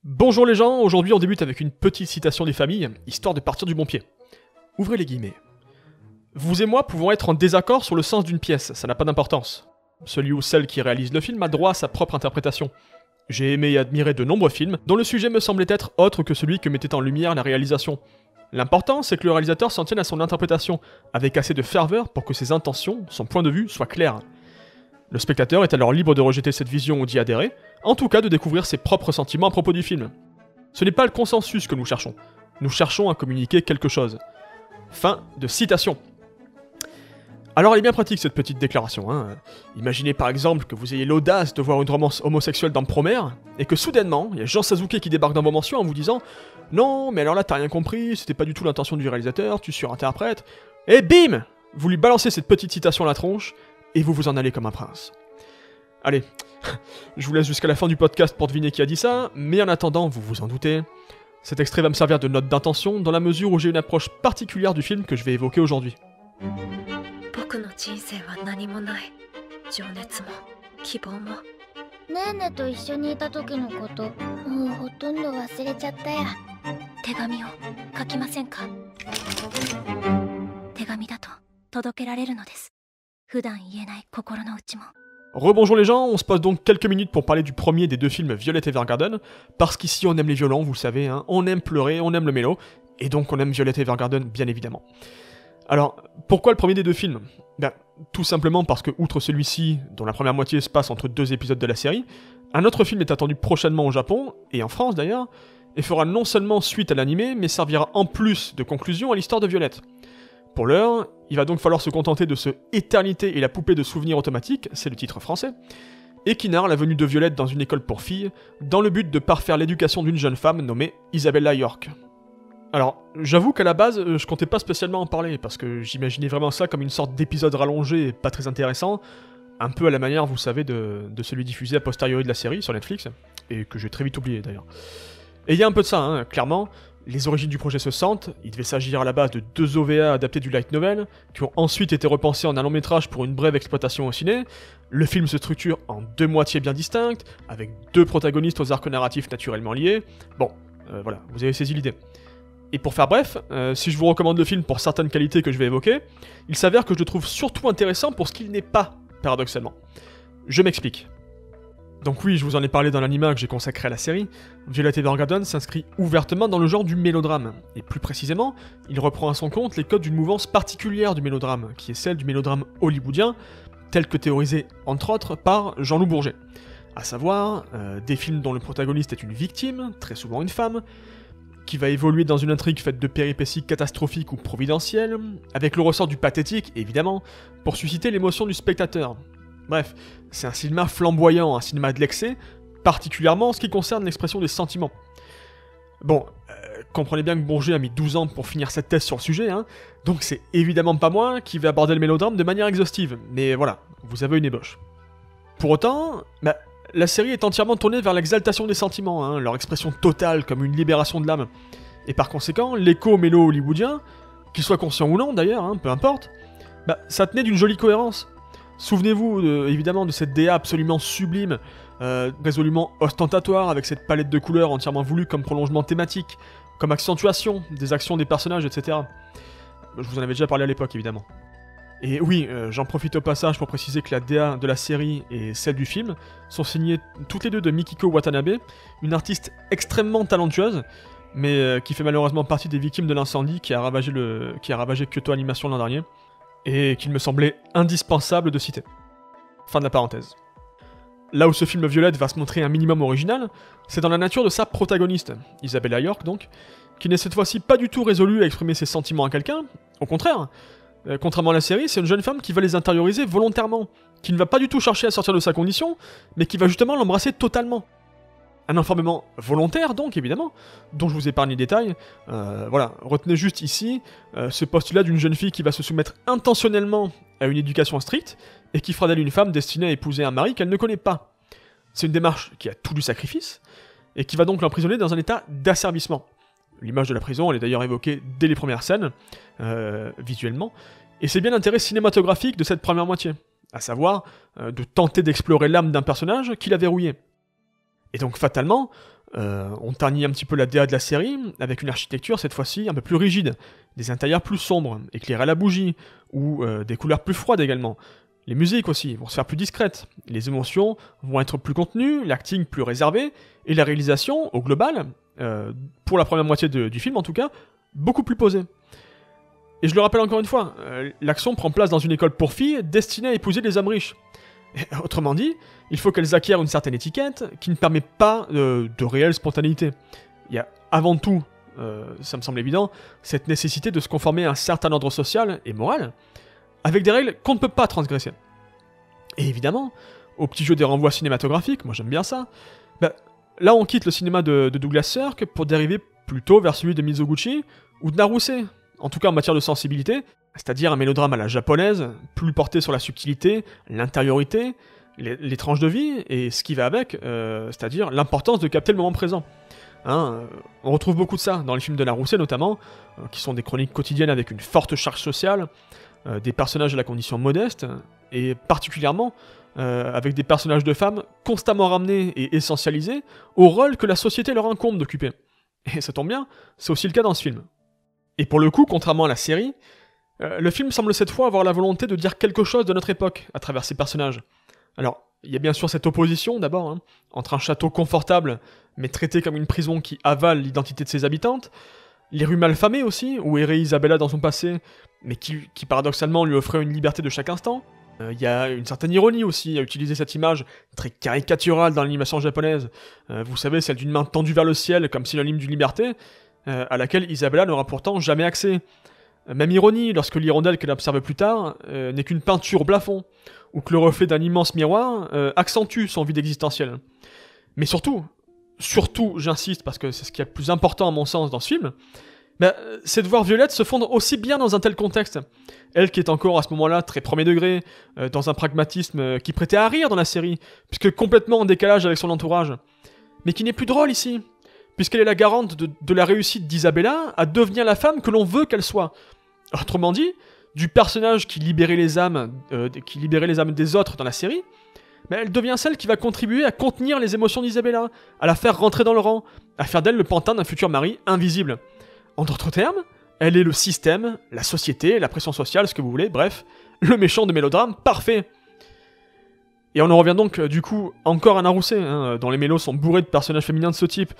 Bonjour les gens, aujourd'hui on débute avec une petite citation des familles, histoire de partir du bon pied. Ouvrez les guillemets. Vous et moi pouvons être en désaccord sur le sens d'une pièce, ça n'a pas d'importance. Celui ou celle qui réalise le film a droit à sa propre interprétation. J'ai aimé et admiré de nombreux films, dont le sujet me semblait être autre que celui que mettait en lumière la réalisation. L'important, c'est que le réalisateur s'en tienne à son interprétation, avec assez de ferveur pour que ses intentions, son point de vue, soient clairs. Le spectateur est alors libre de rejeter cette vision ou d'y adhérer, en tout cas de découvrir ses propres sentiments à propos du film. Ce n'est pas le consensus que nous cherchons à communiquer quelque chose. Fin de citation. Alors elle est bien pratique cette petite déclaration, hein. Imaginez par exemple que vous ayez l'audace de voir une romance homosexuelle dans Promare, et que soudainement, il y a Jean Sasuke qui débarque dans vos mentions en vous disant « Non, mais alors là t'as rien compris, c'était pas du tout l'intention du réalisateur, tu surinterprètes... » Et bim, vous lui balancez cette petite citation à la tronche, et vous vous en allez comme un prince. Allez, je vous laisse jusqu'à la fin du podcast pour deviner qui a dit ça, mais en attendant, vous vous en doutez, cet extrait va me servir de note d'intention dans la mesure où j'ai une approche particulière du film que je vais évoquer aujourd'hui. Rebonjour les gens, on se pose donc quelques minutes pour parler du premier des deux films Violet Evergarden, parce qu'ici on aime les violons, vous le savez, hein, on aime pleurer, on aime le mélo, et donc on aime Violet Evergarden bien évidemment. Alors, pourquoi le premier des deux films ? Tout simplement parce que, outre celui-ci, dont la première moitié se passe entre deux épisodes de la série, un autre film est attendu prochainement au Japon, et en France d'ailleurs, et fera non seulement suite à l'animé, mais servira en plus de conclusion à l'histoire de Violette. Pour l'heure, il va donc falloir se contenter de ce Éternité et la poupée de souvenirs automatique, c'est le titre français, et qui narre la venue de Violette dans une école pour filles, dans le but de parfaire l'éducation d'une jeune femme nommée Isabella York. Alors, j'avoue qu'à la base, je comptais pas spécialement en parler, parce que j'imaginais vraiment ça comme une sorte d'épisode rallongé et pas très intéressant, un peu à la manière, vous savez, de celui diffusé a posteriori de la série sur Netflix, et que j'ai très vite oublié d'ailleurs. Et il y a un peu de ça, hein, clairement. Les origines du projet se sentent, il devait s'agir à la base de 2 OVA adaptés du light novel, qui ont ensuite été repensés en un long métrage pour une brève exploitation au ciné. Le film se structure en 2 moitiés bien distinctes, avec 2 protagonistes aux arcs narratifs naturellement liés. Bon, voilà, vous avez saisi l'idée. Et pour faire bref, si je vous recommande le film pour certaines qualités que je vais évoquer, il s'avère que je le trouve surtout intéressant pour ce qu'il n'est pas, paradoxalement. Je m'explique. Donc oui, je vous en ai parlé dans l'anima que j'ai consacré à la série, Violet Evergarden s'inscrit ouvertement dans le genre du mélodrame, et plus précisément, il reprend à son compte les codes d'une mouvance particulière du mélodrame, qui est celle du mélodrame hollywoodien, tel que théorisé, entre autres, par Jean-Loup Bourget. À savoir, des films dont le protagoniste est une victime, très souvent une femme, qui va évoluer dans une intrigue faite de péripéties catastrophiques ou providentielles, avec le ressort du pathétique, évidemment, pour susciter l'émotion du spectateur. Bref, c'est un cinéma flamboyant, un cinéma de l'excès, particulièrement en ce qui concerne l'expression des sentiments. Bon, comprenez bien que Bourget a mis 12 ans pour finir cette thèse sur le sujet, hein, donc c'est évidemment pas moi qui vais aborder le mélodrame de manière exhaustive, mais voilà, vous avez une ébauche. Pour autant, la série est entièrement tournée vers l'exaltation des sentiments, hein, leur expression totale comme une libération de l'âme, et par conséquent, l'écho mélo hollywoodien, qu'il soit conscient ou non d'ailleurs, hein, peu importe, ça tenait d'une jolie cohérence. Souvenez-vous évidemment de cette DA absolument sublime, résolument ostentatoire, avec cette palette de couleurs entièrement voulue comme prolongement thématique, comme accentuation des actions des personnages, etc. Je vous en avais déjà parlé à l'époque, évidemment. Et oui, j'en profite au passage pour préciser que la DA de la série et celle du film sont signées toutes les deux de Mikiko Watanabe, une artiste extrêmement talentueuse, mais qui fait malheureusement partie des victimes de l'incendie qui a ravagé Kyoto Animation l'an dernier, et qu'il me semblait indispensable de citer. Fin de la parenthèse. Là où ce film Violette va se montrer un minimum original, c'est dans la nature de sa protagoniste, Isabella York donc, qui n'est cette fois-ci pas du tout résolue à exprimer ses sentiments à quelqu'un, au contraire. Contrairement à la série, c'est une jeune femme qui va les intérioriser volontairement, qui ne va pas du tout chercher à sortir de sa condition, mais qui va justement l'embrasser totalement. Un enfermement volontaire donc, évidemment, dont je vous épargne les détails. Voilà, retenez juste ici ce postulat d'une jeune fille qui va se soumettre intentionnellement à une éducation stricte, et qui fera d'elle une femme destinée à épouser un mari qu'elle ne connaît pas. C'est une démarche qui a tout du sacrifice, et qui va donc l'emprisonner dans un état d'asservissement. L'image de la prison, elle est d'ailleurs évoquée dès les premières scènes, visuellement, et c'est bien l'intérêt cinématographique de cette première moitié, à savoir de tenter d'explorer l'âme d'un personnage qui l'a verrouillé. Et donc fatalement, On ternit un petit peu la DA de la série, avec une architecture cette fois-ci un peu plus rigide, des intérieurs plus sombres, éclairés à la bougie, ou des couleurs plus froides également. Les musiques aussi vont se faire plus discrètes, les émotions vont être plus contenues, l'acting plus réservé, et la réalisation, au global, pour la première moitié du film en tout cas, beaucoup plus posée. Et je le rappelle encore une fois, l'action prend place dans une école pour filles destinée à épouser des hommes riches. Et, autrement dit, il faut qu'elles acquièrent une certaine étiquette qui ne permet pas de réelle spontanéité. Il y a avant tout, ça me semble évident, cette nécessité de se conformer à un certain ordre social et moral, avec des règles qu'on ne peut pas transgresser. Et évidemment, au petit jeu des renvois cinématographiques, moi j'aime bien ça, là on quitte le cinéma de Douglas Sirk pour dériver plutôt vers celui de Mizoguchi ou de Naruse, en tout cas en matière de sensibilité, c'est-à-dire un mélodrame à la japonaise, plus porté sur la subtilité, l'intériorité, les tranches de vie, et ce qui va avec, c'est-à-dire l'importance de capter le moment présent. On retrouve beaucoup de ça dans les films de Naruse notamment, qui sont des chroniques quotidiennes avec une forte charge sociale, des personnages à la condition modeste, et particulièrement avec des personnages de femmes constamment ramenés et essentialisés au rôle que la société leur incombe d'occuper. Et ça tombe bien, c'est aussi le cas dans ce film. Et pour le coup, contrairement à la série, le film semble cette fois avoir la volonté de dire quelque chose de notre époque à travers ses personnages. Alors, il y a bien sûr cette opposition d'abord, entre un château confortable, mais traité comme une prison qui avale l'identité de ses habitantes, les rues malfamées aussi, où errait Isabella dans son passé, mais qui paradoxalement lui offrait une liberté de chaque instant. Il y a une certaine ironie aussi à utiliser cette image très caricaturale dans l'animation japonaise, vous savez, celle d'une main tendue vers le ciel comme synonyme d'une liberté, à laquelle Isabella n'aura pourtant jamais accès. Même ironie lorsque l'hirondelle qu'elle observe plus tard n'est qu'une peinture au plafond, ou que le reflet d'un immense miroir accentue son vide existentiel. Mais surtout, j'insiste parce que c'est ce qui est le plus important à mon sens dans ce film, c'est de voir Violette se fondre aussi bien dans un tel contexte. Elle qui est encore à ce moment-là très premier degré, dans un pragmatisme qui prêtait à rire dans la série, puisque complètement en décalage avec son entourage, mais qui n'est plus drôle ici, puisqu'elle est la garante de la réussite d'Isabella à devenir la femme que l'on veut qu'elle soit. Autrement dit, du personnage qui libérait les âmes des autres dans la série, elle devient celle qui va contribuer à contenir les émotions d'Isabella, à la faire rentrer dans le rang, à faire d'elle le pantin d'un futur mari invisible. En d'autres termes, elle est le système, la société, la pression sociale, ce que vous voulez, bref, le méchant de mélodrame parfait. Et on en revient donc, du coup, encore à Naruse, dont les mélos sont bourrés de personnages féminins de ce type,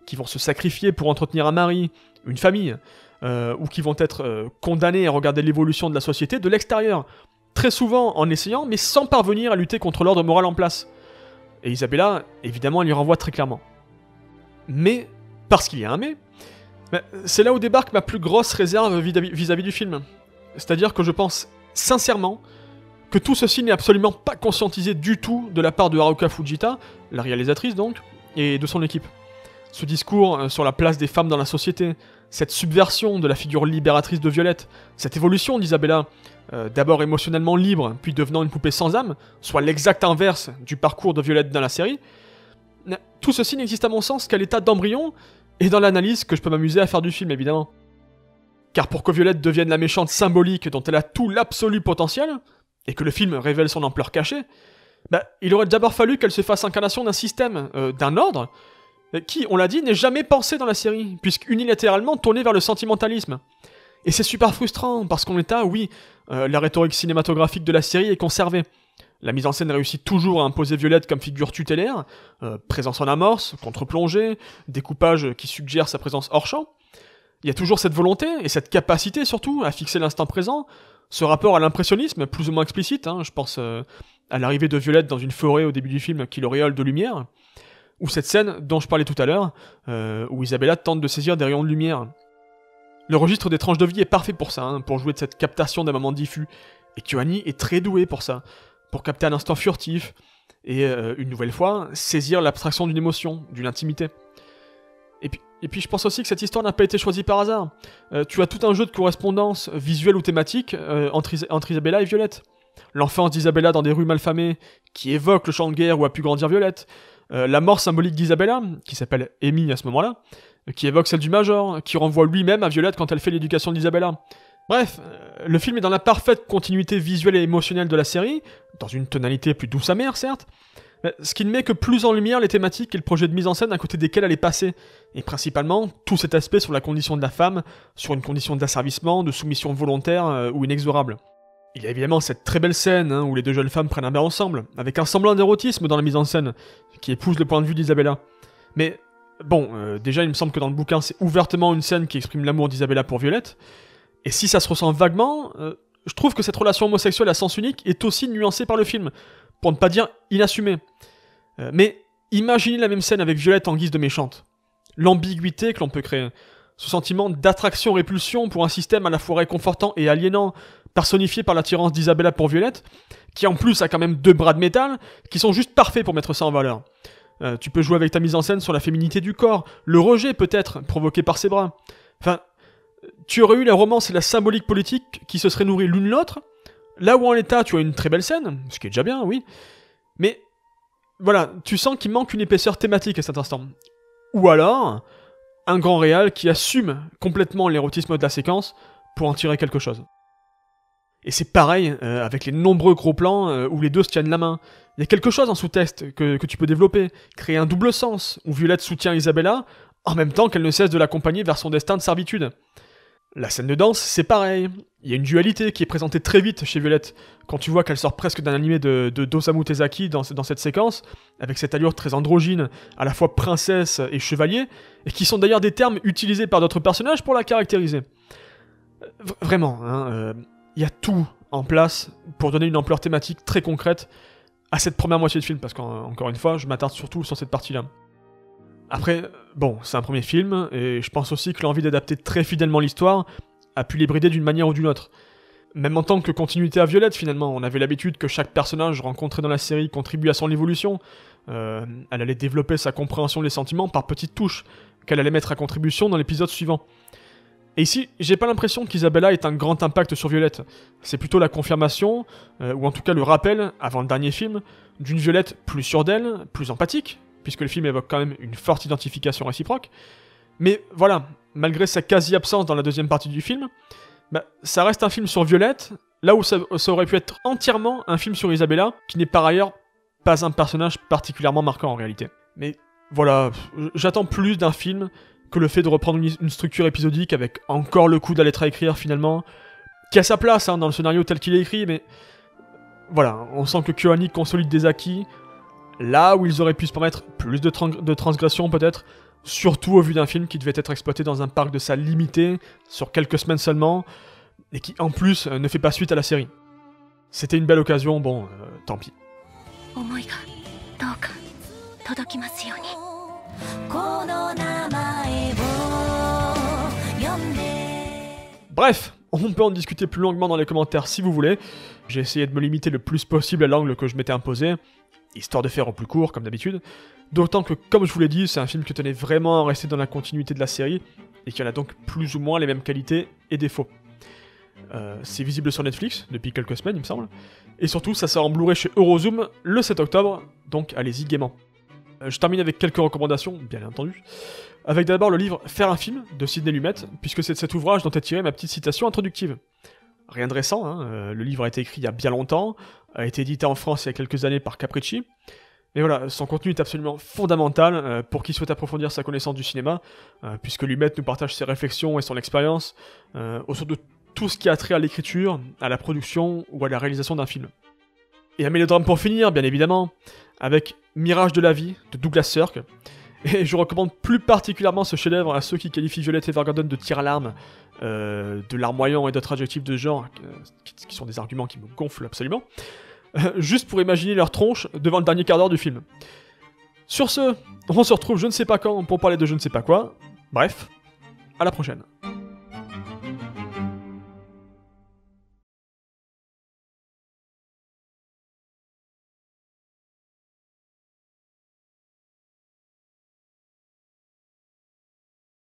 qui vont se sacrifier pour entretenir un mari, une famille, ou qui vont être condamnés à regarder l'évolution de la société de l'extérieur, très souvent en essayant, mais sans parvenir à lutter contre l'ordre moral en place. Et Isabella, évidemment, elle y renvoie très clairement. Mais, parce qu'il y a un mais, c'est là où débarque ma plus grosse réserve vis-à-vis du film. C'est-à-dire que je pense sincèrement que tout ceci n'est absolument pas conscientisé du tout de la part de Haruka Fujita, la réalisatrice donc, et de son équipe. Ce discours sur la place des femmes dans la société, cette subversion de la figure libératrice de Violette, cette évolution d'Isabella, d'abord émotionnellement libre, puis devenant une poupée sans âme, soit l'exact inverse du parcours de Violette dans la série, tout ceci n'existe à mon sens qu'à l'état d'embryon, et dans l'analyse que je peux m'amuser à faire du film évidemment. Car pour que Violette devienne la méchante symbolique dont elle a tout l'absolu potentiel, et que le film révèle son ampleur cachée, il aurait d'abord fallu qu'elle se fasse incarnation d'un système, d'un ordre, qui, on l'a dit, n'est jamais pensé dans la série, puisqu'unilatéralement tourné vers le sentimentalisme. Et c'est super frustrant, parce qu'en l'état, oui, la rhétorique cinématographique de la série est conservée. La mise en scène réussit toujours à imposer Violette comme figure tutélaire, présence en amorce, contre-plongée, découpage qui suggère sa présence hors champ. Il y a toujours cette volonté, et cette capacité surtout, à fixer l'instant présent, ce rapport à l'impressionnisme, plus ou moins explicite, je pense à l'arrivée de Violette dans une forêt au début du film qui l'auréole de lumière, ou cette scène dont je parlais tout à l'heure, où Isabella tente de saisir des rayons de lumière. Le registre des tranches de vie est parfait pour ça, pour jouer de cette captation d'un moment diffus, et KyoAni est très doué pour ça, pour capter un instant furtif, et une nouvelle fois, saisir l'abstraction d'une émotion, d'une intimité. Et puis je pense aussi que cette histoire n'a pas été choisie par hasard. Tu as tout un jeu de correspondance, visuelle ou thématique, entre Isabella et Violette. L'enfance d'Isabella dans des rues malfamées, qui évoque le champ de guerre où a pu grandir Violette. La mort symbolique d'Isabella, qui s'appelle Amy à ce moment-là, qui évoque celle du Major, qui renvoie lui-même à Violette quand elle fait l'éducation d'Isabella. Bref, le film est dans la parfaite continuité visuelle et émotionnelle de la série, dans une tonalité plus douce amère certes, Ce qui ne met que plus en lumière les thématiques et le projet de mise en scène à côté desquels elle est passée, et principalement tout cet aspect sur la condition de la femme, sur une condition d'asservissement, de soumission volontaire ou inexorable. Il y a évidemment cette très belle scène où les deux jeunes femmes prennent un bain ensemble, avec un semblant d'érotisme dans la mise en scène, qui épouse le point de vue d'Isabella. Mais bon, déjà il me semble que dans le bouquin c'est ouvertement une scène qui exprime l'amour d'Isabella pour Violette, et si ça se ressent vaguement, je trouve que cette relation homosexuelle à sens unique est aussi nuancée par le film, pour ne pas dire inassumée. Mais imaginez la même scène avec Violette en guise de méchante. L'ambiguïté que l'on peut créer, ce sentiment d'attraction-répulsion pour un système à la fois réconfortant et aliénant, personnifié par l'attirance d'Isabella pour Violette, qui en plus a quand même 2 bras de métal, qui sont juste parfaits pour mettre ça en valeur. Tu peux jouer avec ta mise en scène sur la féminité du corps, le rejet peut-être, provoqué par ses bras. Enfin, tu aurais eu la romance et la symbolique politique qui se seraient nourries l'une l'autre. Là où en l'état, tu as une très belle scène, ce qui est déjà bien, oui. Mais, voilà, tu sens qu'il manque une épaisseur thématique à cet instant. Ou alors, un grand réal qui assume complètement l'érotisme de la séquence pour en tirer quelque chose. Et c'est pareil avec les nombreux gros plans où les deux se tiennent la main. Il y a quelque chose en sous-texte que tu peux développer, créer un double sens, où Violette soutient Isabella, en même temps qu'elle ne cesse de l'accompagner vers son destin de servitude. La scène de danse, c'est pareil. Il y a une dualité qui est présentée très vite chez Violette, quand tu vois qu'elle sort presque d'un animé d'Osamu Tezuka dans cette séquence, avec cette allure très androgyne, à la fois princesse et chevalier, et qui sont d'ailleurs des termes utilisés par d'autres personnages pour la caractériser. Vraiment, il y a tout en place pour donner une ampleur thématique très concrète à cette première moitié de film, parce qu'encore une fois, je m'attarde surtout sur cette partie-là. Après, bon, c'est un premier film, et je pense aussi que l'envie d'adapter très fidèlement l'histoire a pu les brider d'une manière ou d'une autre. Même en tant que continuité à Violette, finalement, on avait l'habitude que chaque personnage rencontré dans la série contribue à son évolution. Elle allait développer sa compréhension des sentiments par petites touches, qu'elle allait mettre à contribution dans l'épisode suivant. Et ici, j'ai pas l'impression qu'Isabella ait un grand impact sur Violette. C'est plutôt la confirmation, ou en tout cas le rappel, avant le dernier film, d'une Violette plus sûre d'elle, plus empathique, puisque le film évoque quand même une forte identification réciproque. Mais voilà, malgré sa quasi-absence dans la deuxième partie du film, ça reste un film sur Violette, là où ça aurait pu être entièrement un film sur Isabella, qui n'est par ailleurs pas un personnage particulièrement marquant en réalité. Mais voilà, j'attends plus d'un film que le fait de reprendre une structure épisodique avec encore le coup de la lettre à écrire finalement, qui a sa place dans le scénario tel qu'il est écrit, mais voilà, on sent que KyoAni consolide des acquis, là où ils auraient pu se permettre plus de transgressions peut-être, surtout au vu d'un film qui devait être exploité dans un parc de salles limité, sur quelques semaines seulement, et qui en plus ne fait pas suite à la série. C'était une belle occasion, bon, tant pis. Bref, on peut en discuter plus longuement dans les commentaires si vous voulez. J'ai essayé de me limiter le plus possible à l'angle que je m'étais imposé, histoire de faire en plus court comme d'habitude. D'autant que, comme je vous l'ai dit, c'est un film qui tenait vraiment à rester dans la continuité de la série, et qui en a donc plus ou moins les mêmes qualités et défauts. C'est visible sur Netflix depuis quelques semaines, il me semble. Et surtout, ça sort en Blu-ray chez Eurozoom le 7 octobre, donc allez-y gaiement. Je termine avec quelques recommandations, bien entendu. Avec d'abord le livre Faire un film de Sidney Lumet, puisque c'est de cet ouvrage dont est tirée ma petite citation introductive. Rien de récent, le livre a été écrit il y a bien longtemps, a été édité en France il y a quelques années par Capricci. Mais voilà, son contenu est absolument fondamental pour qui souhaite approfondir sa connaissance du cinéma, puisque Lumet nous partage ses réflexions et son expérience autour de tout ce qui a trait à l'écriture, à la production ou à la réalisation d'un film. Et un mélodrame pour finir, bien évidemment, avec Mirage de la vie de Douglas Sirk. Et je recommande plus particulièrement ce chef-d'œuvre à ceux qui qualifient Violet Evergarden de tire-larme, de larmoyant et d'autres adjectifs de genre, qui sont des arguments qui me gonflent absolument, juste pour imaginer leur tronche devant le dernier quart d'heure du film. Sur ce, on se retrouve je ne sais pas quand pour parler de je ne sais pas quoi. Bref, à la prochaine.